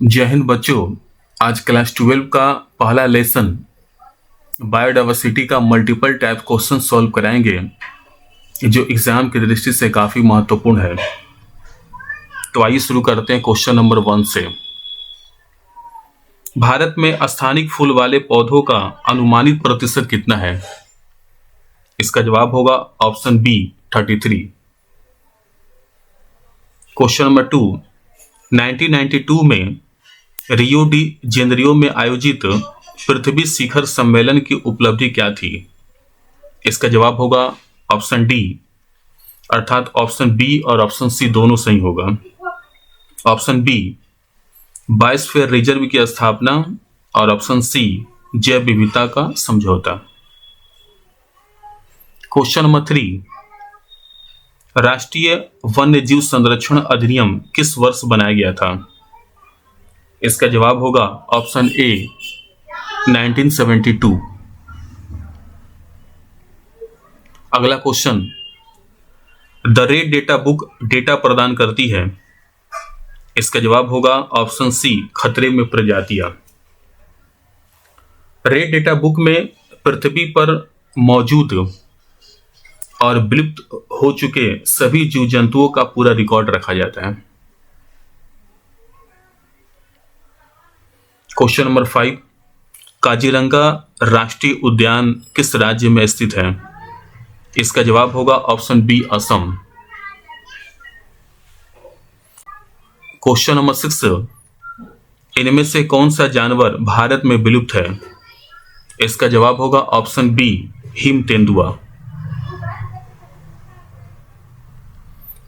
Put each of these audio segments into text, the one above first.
जय हिंद बच्चों। आज क्लास 12 का पहला लेसन बायोडाइवर्सिटी का मल्टीपल टाइप क्वेश्चन सॉल्व कराएंगे, जो एग्जाम की दृष्टि से काफ़ी महत्वपूर्ण है। तो आइए शुरू करते हैं क्वेश्चन नंबर 1 से। भारत में स्थानिक फूल वाले पौधों का अनुमानित प्रतिशत कितना है? इसका जवाब होगा ऑप्शन बी 33। क्वेश्चन नंबर 2, 1992 में रियो डी जेनेरियो में आयोजित पृथ्वी शिखर सम्मेलन की उपलब्धि क्या थी? इसका जवाब होगा ऑप्शन डी, अर्थात ऑप्शन बी और ऑप्शन सी दोनों सही होगा। ऑप्शन बी बायोस्फीयर रिजर्व की स्थापना और ऑप्शन सी जैव विविधता का समझौता। क्वेश्चन नंबर 3, राष्ट्रीय वन्यजीव संरक्षण अधिनियम किस वर्ष बनाया गया था? इसका जवाब होगा ऑप्शन ए 1972। अगला question, the red data book data प्रदान करती है। इसका जवाब होगा ऑप्शन सी खतरे में प्रजातियां। रेड डेटा बुक में पृथ्वी पर मौजूद और विलुप्त हो चुके सभी जीव जंतुओं का पूरा रिकॉर्ड रखा जाता है। क्वेश्चन नंबर 5, काजीरंगा राष्ट्रीय उद्यान किस राज्य में स्थित है? इसका जवाब होगा option B Assam. Question number 6, इनमें से कौन सा जानवर भारत में विलुप्त है? इसका जवाब होगा ऑप्शन बी हिम तेंदुआ।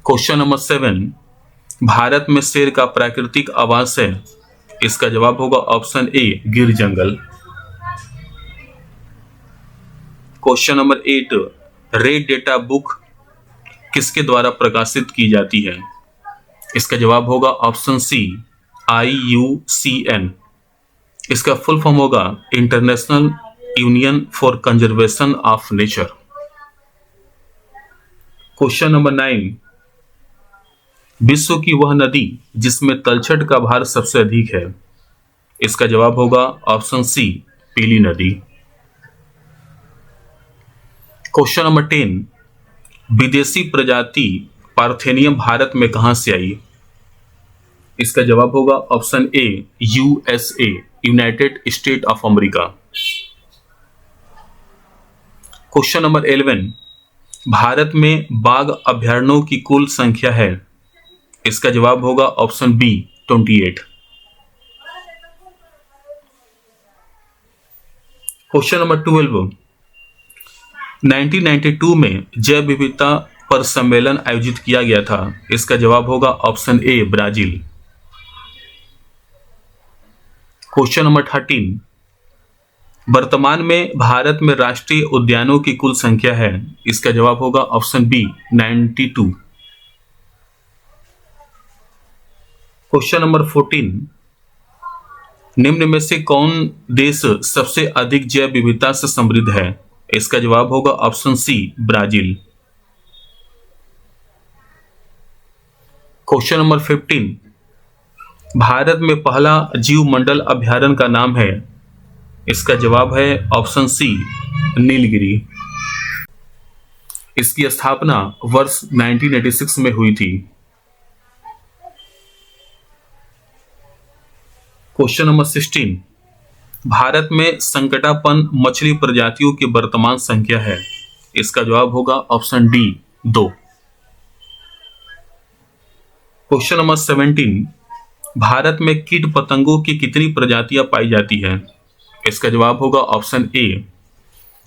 क्वेश्चन नंबर 7, भारत में शेर का प्राकृतिक आवास है। इसका जवाब होगा ऑप्शन ए गिर जंगल। Question number 8, red data book किसके द्वारा प्रकाशित की जाती है? इसका जवाब होगा ऑप्शन सी IUCN। इसका फुल फॉर्म होगा international union for conservation of nature. Question number 9, विश्व की वह नदी जिसमें तलछट का भार सबसे अधिक है। इसका जवाब होगा ऑप्शन सी पीली नदी। क्वेश्चन नंबर 10, विदेशी प्रजाति पार्थेनियम भारत में कहां से आई? इसका जवाब होगा option A USA, United state of America. Question number 11, Bharat में बाघ अभयारण्यों की कुल संख्या है। इसका जवाब होगा ऑप्शन बी 28। क्वेश्चन नंबर 12, 1992 में जैव विविधता पर सम्मेलन आयोजित किया गया था। इसका जवाब होगा ऑप्शन ए ब्राजील। क्वेश्चन नंबर 13, वर्तमान में भारत में राष्ट्रीय उद्यानों की कुल संख्या है। इसका जवाब होगा ऑप्शन बी 92। क्वेश्चन नंबर 14, निम्न में से कौन देश सबसे अधिक जैव विविधता से समृद्ध है? इसका जवाब होगा option C Brazil. Question number 15, भारत में पहला जीव मंडल अभयारण्य का नाम है। इसका जवाब है ऑप्शन सी नीलगिरी। इसकी स्थापना वर्ष 1986 में हुई थी। क्वेश्चन नंबर 16, भारत में संकटापन्न मछली प्रजातियों की वर्तमान संख्या है। इसका जवाब होगा option D 2। Question number 17, Bharat में कीट पतंगों की कितनी प्रजातियां पाई जाती है? इसका जवाब होगा ऑप्शन ए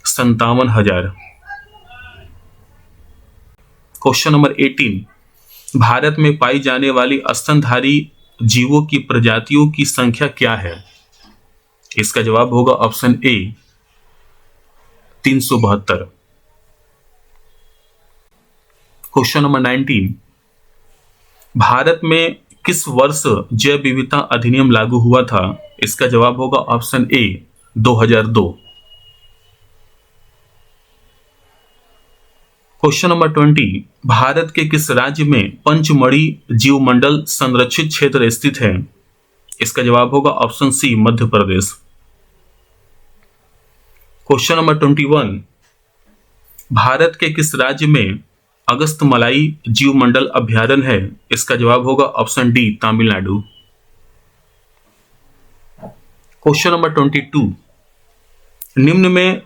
57,000। क्वेश्चन नंबर 18, भारत में पाई जाने वाली स्तनधारी जीवों की प्रजातियों की संख्या क्या है? इसका जवाब होगा ऑप्शन ए 372। क्वेश्चन नंबर 19, भारत में किस वर्ष जैव विविधता अधिनियम लागू हुआ था? इसका जवाब होगा ऑप्शन ए 2002। क्वेश्चन नंबर 20, भारत के किस राज्य में पंचमढ़ी जीवमंडल संरक्षित क्षेत्र स्थित है? इसका जवाब होगा ऑप्शन सी मध्य प्रदेश। क्वेश्चन नंबर 21, भारत के किस राज्य में अगस्तमलाई जीवमंडल अभयारण्य है? इसका जवाब होगा option D Tamil Nadu. Question number 22, निम्न में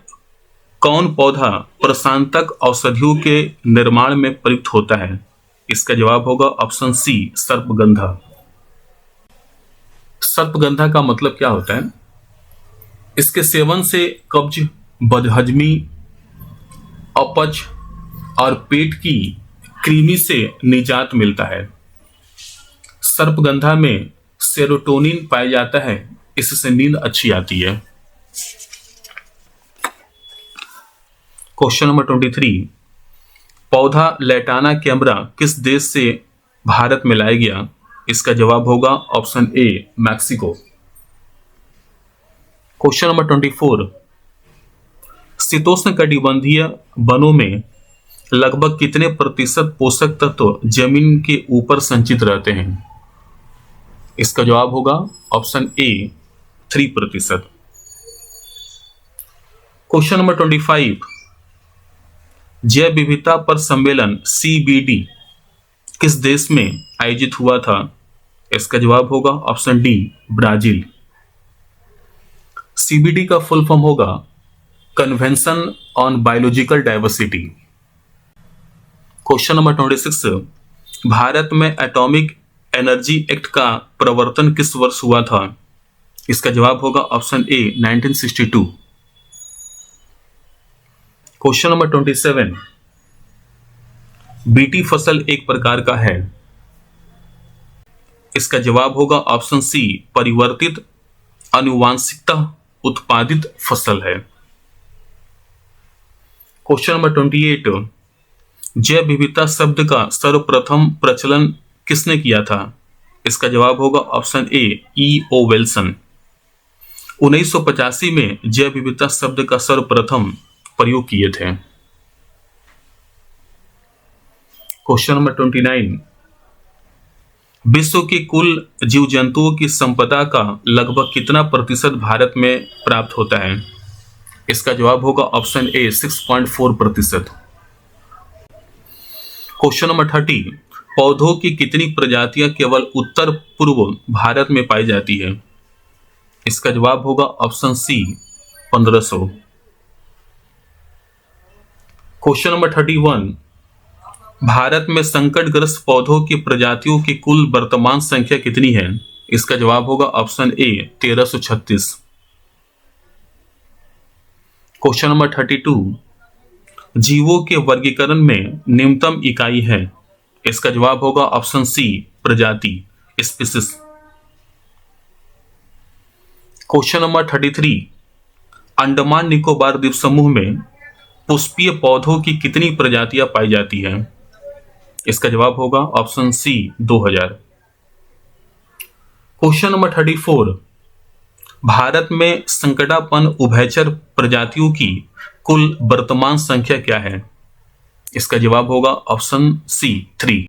कौन पौधा प्रशांतक औषधियों के निर्माण में प्रयुक्त होता है? इसका जवाब होगा ऑप्शन सी सर्पगंधा। सर्पगंधा का मतलब क्या होता है? इसके सेवन से कब्ज, बदहजमी, अपच और पेट की कृमि से निजात मिलता है। सर्पगंधा में सेरोटोनिन पाया जाता है, इससे नींद अच्छी आती है। क्वेश्चन नंबर 23, पौधा लैटाना कैमरा किस देश से भारत में लाया गया? इसका जवाब होगा ऑप्शन ए मैक्सिको। क्वेश्चन नंबर 24, शीतोष्णकटिबंधीय वनों में लगभग कितने प्रतिशत पोषक तत्व जमीन के ऊपर संचित रहते हैं? इसका जवाब होगा ऑप्शन ए 3%। क्वेश्चन नंबर 25, जैव विविधता पर सम्मेलन CBD किस देश में आयोजित हुआ था? इसका जवाब होगा ऑप्शन डी ब्राजील। CBD का फुल फॉर्म होगा convention on biological diversity. Question number 26, Bharat में एटॉमिक एनर्जी एक्ट का प्रवर्तन किस वर्ष हुआ था? इसका जवाब होगा ऑप्शन ए 1962। क्वेश्चन नंबर 27, बीटी फसल एक प्रकार का है। इसका जवाब होगा ऑप्शन सी परिवर्तित आनुवांशिकता उत्पादित फसल है। क्वेश्चन नंबर 28, जैव विविधता शब्द का सर्वप्रथम प्रचलन किसने किया था? इसका जवाब होगा ऑप्शन ए E.O. विल्सन। 1985 में जैव विविधता शब्द का सर्वप्रथम प्रयोग किए थे। क्वेश्चन नंबर 29, विश्व के कुल जीव जंतुओं की संपदा का लगभग कितना प्रतिशत भारत में प्राप्त होता है? इसका जवाब होगा ऑप्शन ए 6.4%। क्वेश्चन नंबर 30, पौधों की कितनी प्रजातियां केवल उत्तर पूर्व भारत में पाई जाती है? इसका जवाब होगा option C 1500। Question number 31, Bharat में संकटग्रस्त पौधों की प्रजातियों की कुल वर्तमान संख्या कितनी है? इसका जवाब होगा ऑप्शन ए 1336। क्वेश्चन नंबर 32, जीवों के वर्गीकरण में निम्नतम इकाई है? इसका जवाब होगा ऑप्शन सी प्रजाति species. Question number 33, Andaman Nicobar द्वीप समूह में पुष्पीय पौधों की कितनी प्रजातियां पाई जाती हैं? इसका जवाब होगा option C 2000। Question number 34, Bharat में संकटापन्न उभयचर प्रजातियों की कुल वर्तमान संख्या क्या है? इसका जवाब होगा option C 3।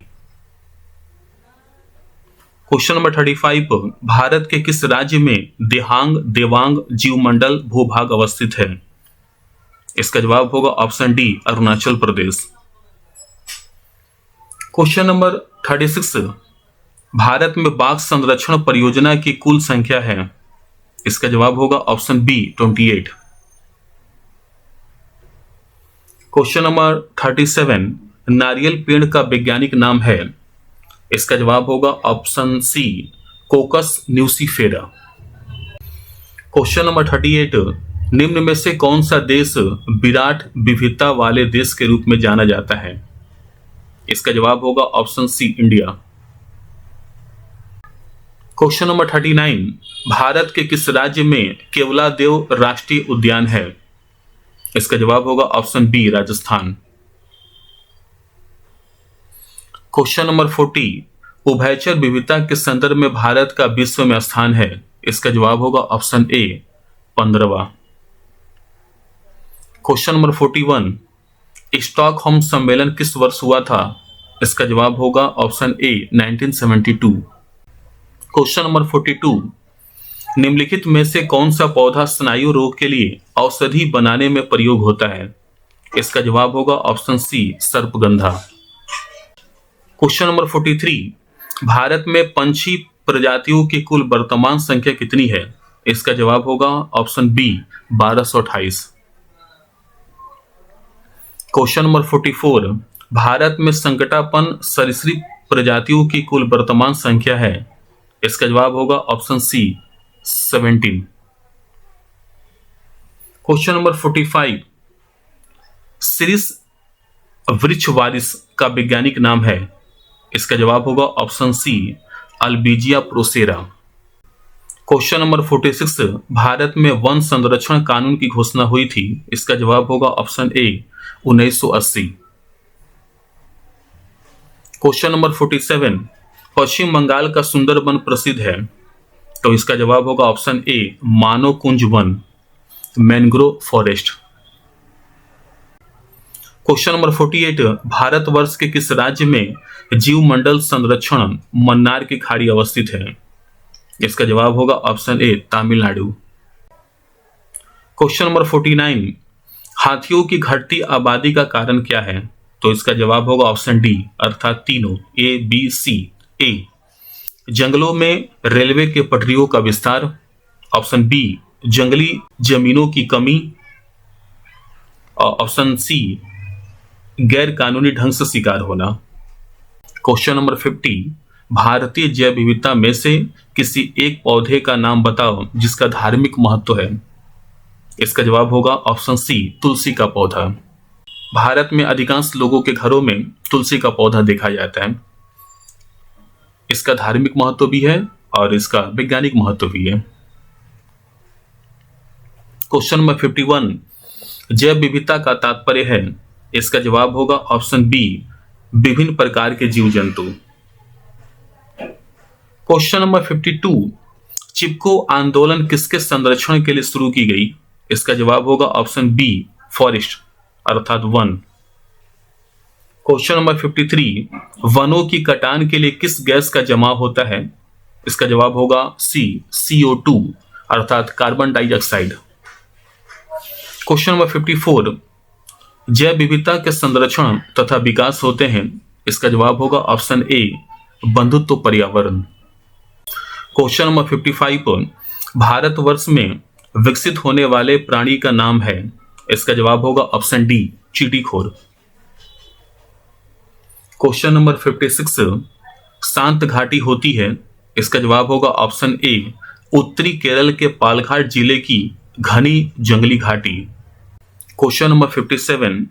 Question number 35, Bharat के किस राज्य में देहांग देवांग जीवमंडल भूभाग अवस्थित है? इसका जवाब होगा option D Arunachal Pradesh. Question number 36, Bharat में बाघ संरक्षण परियोजना की कुल संख्या है? इसका जवाब होगा ऑप्शन बी 28। क्वेश्चन नंबर 37, नारियल पेड़ का वैज्ञानिक नाम है? इसका जवाब होगा option C Cocos nucifera. Question number 38, निम्न में से कौन सा देश विराट विविधता वाले देश के रूप में जाना जाता है? इसका जवाब होगा option C India. Question number 39, Bharat के किस राज्य में केवलादेव राष्ट्रीय उद्यान है? इसका जवाब होगा option B Rajasthan. Question number 40, उभयचर विविधता के संदर्भ में भारत का विश्व में स्थान है? इसका जवाब होगा ऑप्शन ए 15वां। क्वेश्चन नंबर 41, स्टॉकहोम सम्मेलन किस वर्ष हुआ था? इसका जवाब होगा ऑप्शन ए 1972। क्वेश्चन नंबर 42, निम्नलिखित में से कौन सा पौधा स्नायु रोग के लिए औषधि बनाने में प्रयोग होता है? इसका जवाब होगा ऑप्शन सी, सर्पगंधा। क्वेश्चन नंबर 43, भारत में पंछी प्रजातियों की कुल वर्तमान संख्या कितनी है? इसका जवाब होगा option B, 1228। Question number 44, Bharat में संकटापन्न सरीसृप प्रजातियों की कुल वर्तमान संख्या है? इसका जवाब होगा ऑप्शन सी, 17। क्वेश्चन नंबर 45, सिरिस वृक्ष वारिस का वैज्ञानिक नाम है? इसका जवाब होगा option C, albizia procera. Question number 46, Bharat में वन संरक्षण कानून की घोषणा हुई थी? इसका जवाब होगा ऑप्शन ए, 1980। क्वेश्चन नंबर 47, पश्चिम बंगाल का सुंदरबन प्रसिद्ध है? तो इसका जवाब होगा ऑप्शन ए, मानव कुंज one, mangrove forest. Question number 48, Bharatvarsh के किस राज्य में जीवमंडल संरक्षण मन्नार की खाड़ी अवस्थित है? इसका जवाब होगा ऑप्शन ए, तमिलनाडु। क्वेश्चन नंबर 49, हाथियों की घटती आबादी का कारण क्या है? तो इसका जवाब होगा ऑप्शन डी, अर्थात तीनों, ए बी सी। ए, जंगलों में रेलवे के पटरियों का विस्तार, ऑप्शन बी, जंगली जमीनों की कमी, और ऑप्शन सी, गैर कानूनी ढंग से शिकार होना। क्वेश्चन नंबर 50, भारतीय जैव विविधता में से किसी एक पौधे का नाम बताओ जिसका धार्मिक महत्व है? इसका जवाब होगा ऑप्शन सी, तुलसी का पौधा। भारत में अधिकांश लोगों के घरों में तुलसी का पौधा देखा जाता है। इसका धार्मिक महत्व भी है और इसका वैज्ञानिक महत्व भी है। क्वेश्चन नंबर 51, जैव विविधता का तात्पर्य है? इसका जवाब होगा ऑप्शन बी, विभिन्न प्रकार के जीव जंतु। क्वेश्चन नंबर 52, चिपको आंदोलन किसके संरक्षण के लिए शुरू की गई? इसका जवाब होगा ऑप्शन बी, फॉरेस्ट अर्थात वन। क्वेश्चन नंबर 53, वनों की कटान के लिए किस गैस का जमाव होता है? इसका जवाब होगा सी, CO2 अर्थात कार्बन डाइऑक्साइड। क्वेश्चन नंबर 54, जैव विविधता के संरक्षण तथा विकास होते हैं? इसका जवाब होगा ऑप्शन ए, बंधुत्व पर्यावरण। क्वेश्चन नंबर 55, भारतवर्ष में विकसित होने वाले प्राणी का नाम है? इसका जवाब होगा ऑप्शन डी, चींटीखोर। क्वेश्चन नंबर 56, शांत घाटी होती है? इसका जवाब होगा ऑप्शन ए, उत्तरी केरल के पालघाट जिले की घनी जंगली घाटी। क्वेश्चन नंबर 57,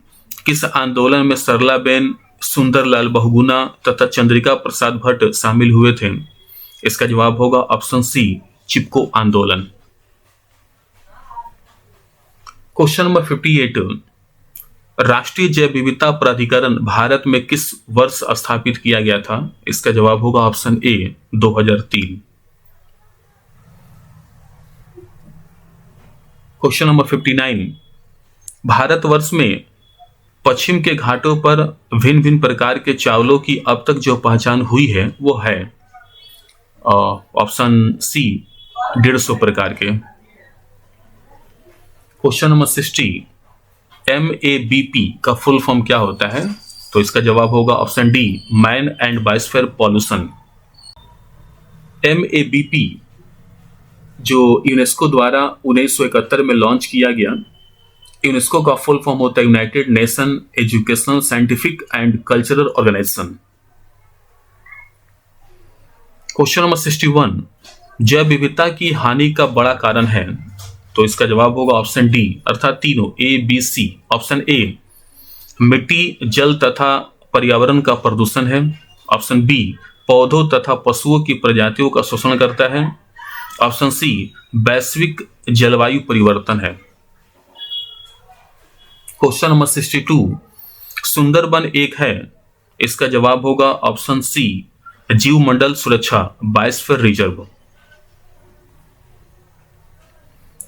किस आंदोलन में सरलाबेन, सुंदरलाल बहुगुणा तथा चंद्रिका प्रसाद भट्ट शामिल हुए थे? इसका जवाब होगा ऑप्शन सी, चिपको आंदोलन। क्वेश्चन नंबर 58, राष्ट्रीय जैव विविधता प्राधिकरण भारत में किस वर्ष स्थापित किया गया था? इसका जवाब होगा ऑप्शन ए, 2003। क्वेश्चन नंबर 59, भारतवर्ष में पश्चिम के घाटों पर भिन्न भिन्न प्रकार के चावलों की अब तक जो पहचान हुई है वो है ऑप्शन सी, 150 प्रकार के। क्वेश्चन नंबर 60, MABP का फुल फॉर्म क्या होता है? तो इसका जवाब होगा option D, man and biosphere pollution. MABP जो यूनेस्को द्वारा 1971 में लॉन्च किया गया, यूनेस्को का फुल फॉर्म होता है United Nation Educational Scientific and Cultural Organization. Question number 61, जैव विविधता की हानि का बड़ा कारण है? तो इसका जवाब होगा ऑप्शन डी, अर्थात तीनों, ABC। ऑप्शन ए, मिट्टी, जल तथा पर्यावरण का प्रदूषण है। ऑप्शन बी, पौधों तथा पशुओं की प्रजातियों का शोषण करता है। ऑप्शन सी, वैश्विक जलवायु परिवर्तन है। क्वेश्चन नंबर 62, सुंदरबन एक है? इसका जवाब होगा ऑप्शन सी, जीवमंडल सुरक्षा, बायोस्फीयर रिजर्व।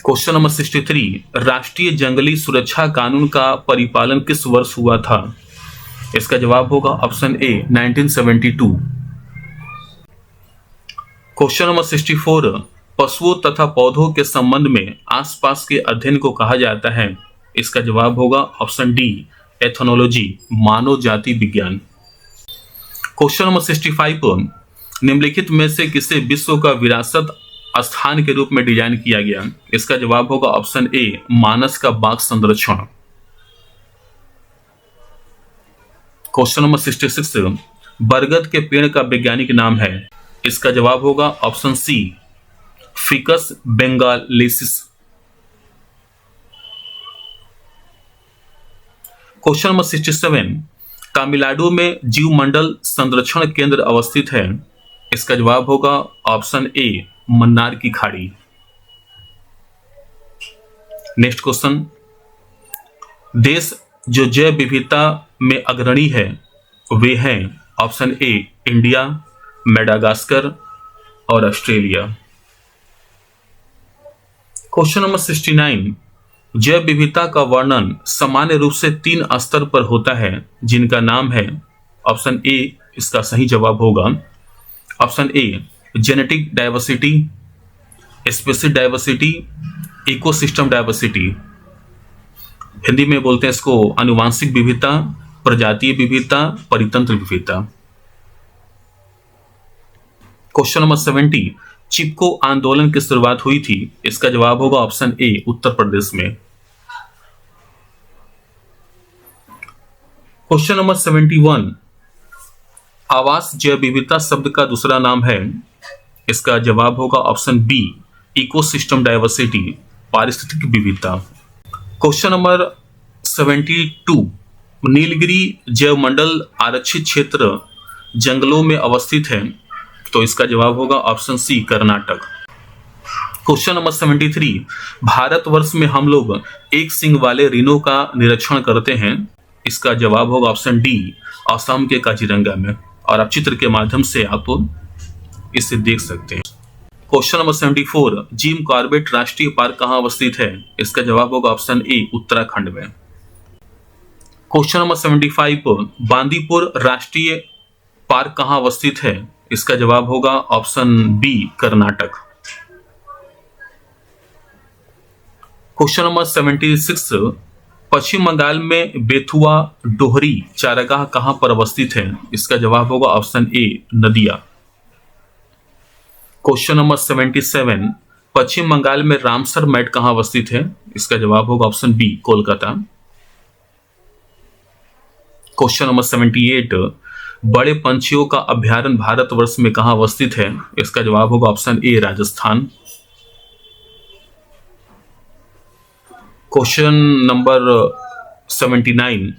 क्वेश्चन नंबर 63, राष्ट्रीय जंगली सुरक्षा कानून का परिपालन किस वर्ष हुआ था? इसका जवाब होगा ऑप्शन ए, 1972। क्वेश्चन नंबर 64, पशुओं तथा पौधों के संबंध में आसपास के अध्ययन को कहा जाता है। इसका जवाब होगा ऑप्शन डी, एथनोलॉजी, मानव जाति विज्ञान। क्वेश्चन नंबर 65, निम्नलिखित में से किसे विश्व का विरासत स्थान के रूप में डिजाइन किया गया? इसका जवाब होगा ऑप्शन ए, मानस का बाघ संरक्षण। क्वेश्चन नंबर 66, बरगद के पेड़ का वैज्ञानिक नाम है। इसका जवाब होगा option C, ficus bengalensis. Question number 67, Tamil Nadu में जीवमंडल संरक्षण केंद्र अवस्थित है। इसका जवाब होगा ऑप्शन ए, मन्नार की खाड़ी। नेक्स्ट क्वेश्चन, देश जो जैव विविधता में अग्रणी है वे हैं ऑप्शन ए, इंडिया, मेडागास्कर और ऑस्ट्रेलिया। क्वेश्चन नंबर 69, जैव विविधता का वर्णन सामान्य रूप से 3 स्तर पर होता है जिनका नाम है। ऑप्शन ए इसका सही जवाब होगा ऑप्शन ए, genetic diversity, species diversity, ecosystem diversity. Hindi में बोलते हैं इसको आनुवांशिक विविधता, प्रजातीय विविधता, परितंत्र विविधता। क्वेश्चन नंबर 70, चिपको आंदोलन की शुरुआत हुई थी। इसका जवाब होगा ऑप्शन ए, उत्तर प्रदेश में। क्वेश्चन नंबर 71, आवास जैव विविधता शब्द का दूसरा नाम है। इसका जवाब होगा ऑप्शन बी, इकोसिस्टम डाइवर्सिटी, पारिस्थितिक विविधता। क्वेश्चन नंबर 72, नीलगिरी जैवमंडल आरक्षित क्षेत्र जंगलों में अवस्थित है। तो इसका जवाब होगा option C, Karnataka. Question number 73, Bharatvarsh में हम लोग एक सींग वाले रीनो का निरीक्षण करते हैं। इसका जवाब होगा ऑप्शन डी, असम के काजीरंगा में। और आप चित्र के माध्यम से आप इसे देख सकते हैं। क्वेश्चन नंबर 74, जिम कॉर्बेट राष्ट्रीय पार्क कहाँ अवस्थित है? इसका जवाब होगा ऑप्शन ए, उत्तराखंड में। क्वेश्चन नंबर 75, बांदीपुर राष्ट्रीय पार्क कहाँ अवस्थित है? इसका जवाब होगा option B, Karnataka. Question number 76, Paschim Bengal में बेथुआ डोहरी चारागाह कहां पर अवस्थित है? इसका जवाब होगा option A, Nadia. Question number 77, Paschim Bengal में रामसर मैट कहां अवस्थित है? इसका जवाब होगा option B, Kolkata. Question number 78, बड़े पंछियों का अभ्यारण्य भारतवर्ष में कहां अवस्थित है? इसका जवाब होगा ऑप्शन ए, राजस्थान। क्वेश्चन नंबर 79,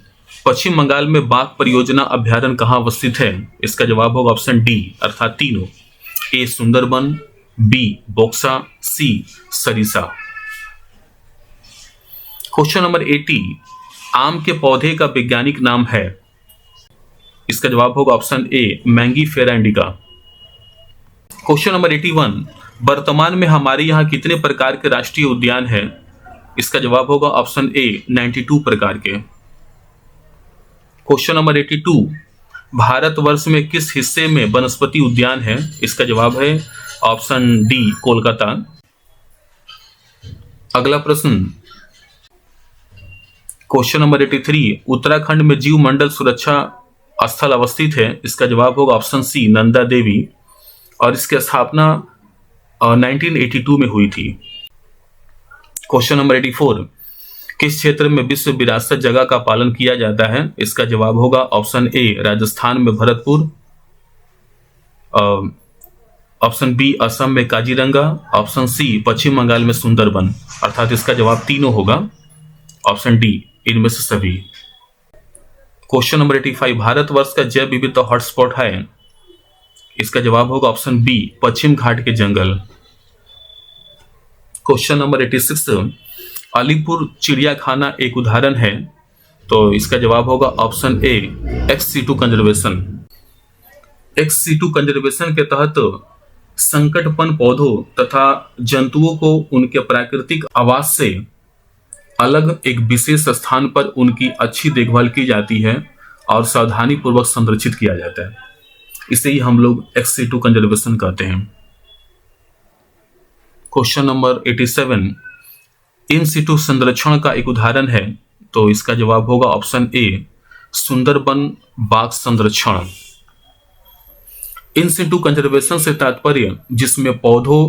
पश्चिम बंगाल में बाघ परियोजना अभ्यारण्य कहां अवस्थित है? इसका जवाब होगा ऑप्शन डी, अर्थात तीनों, ए सुंदरबन, बी बोक्सा, सी सरिसा। क्वेश्चन नंबर 80, आम के पौधे का वैज्ञानिक नाम है। इसका जवाब होगा ऑप्शन ए, मैंगीफेरा इंडिका। क्वेश्चन नंबर 81, वर्तमान में हमारे यहाँ कितने प्रकार के राष्ट्रीय उद्यान हैं? इसका जवाब होगा ऑप्शन ए, 92 प्रकार के। क्वेश्चन नंबर 82, भारतवर्ष में किस हिस्से में वनस्पति उद्यान है? इसका जवाब है ऑप्शन डी, कोलकाता। अगला प्रश्न, क्वेश्चन नंबर 83, उत्तराखंड में जीव मंडल सुरक्षा स्थल अवस्थित है। इसका जवाब होगा ऑप्शन सी, नंदा देवी, और इसकी स्थापना 1982 में हुई थी। क्वेश्चन नंबर 84, किस क्षेत्र में विश्व विरासत जगह का पालन किया जाता है? इसका जवाब होगा ऑप्शन ए, राजस्थान में भरतपुर, ऑप्शन बी, असम में काजीरंगा, ऑप्शन सी, पश्चिम बंगाल में सुंदरबन। अर्थात इसका जवाब तीनों होगा, ऑप्शन डी, इनमें से सभी। क्वेश्चन नंबर 85, भारतवर्ष का जैव विविधता हॉटस्पॉट है। इसका जवाब होगा ऑप्शन बी, पश्चिम घाट के जंगल। क्वेश्चन नंबर 86, अलीपुर चिड़ियाखाना एक उदाहरण है। तो इसका जवाब होगा ऑप्शन ए, एक्स-सिटू कंजर्वेशन। एक्स-सिटू कंजर्वेशन के तहत संकटपन पौधों तथा जंतुओं को उनके प्राकृतिक आवास से अलग एक विशेष स्थान पर उनकी अच्छी देखभाल की जाती है और सावधानी पूर्वक संरक्षित किया जाता है। इसे ही हम लोग एक्स-सिटू कंजर्वेशन कहते हैं। क्वेश्चन नंबर 87 इन सिटू संरक्षण का एक उदाहरण है, तो इसका जवाब होगा ऑप्शन ए सुंदरबन बाघ संरक्षण। इन सिटू कंजर्वेशन से तात्पर्य जिसमें पौधों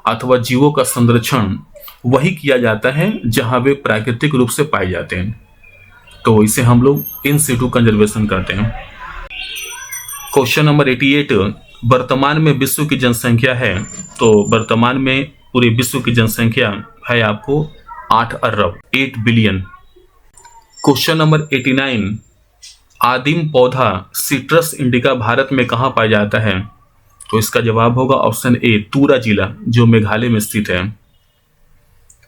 अथवा जीवों का संरक्षण वही किया जाता है जहां वे प्राकृतिक रूप से पाए जाते हैं, तो इसे हम लोग इन सिटू कंजर्वेशन कहते हैं। क्वेश्चन नंबर 88 वर्तमान में विश्व की जनसंख्या है, तो वर्तमान में पूरे विश्व की जनसंख्या है आपको 8 अरब 8 बिलियन। क्वेश्चन नंबर 89 आदिम पौधा सिट्रस इंडिका भारत में कहाँ पाया जाता है, तो इसका जवाब होगा ऑप्शन ए तुरा जिला जो मेघालय में स्थित है।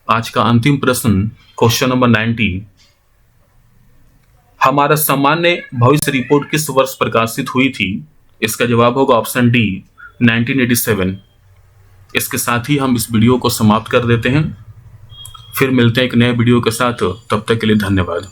आज का अंतिम प्रश्न क्वेश्चन नंबर 90 हमारा सामान्य भविष्य रिपोर्ट किस वर्ष प्रकाशित हुई थी, इसका जवाब होगा ऑप्शन डी 1987। इसके साथ ही हम इस वीडियो को समाप्त कर देते हैं, फिर मिलते हैं एक नए वीडियो के साथ, तब तक के लिए धन्यवाद।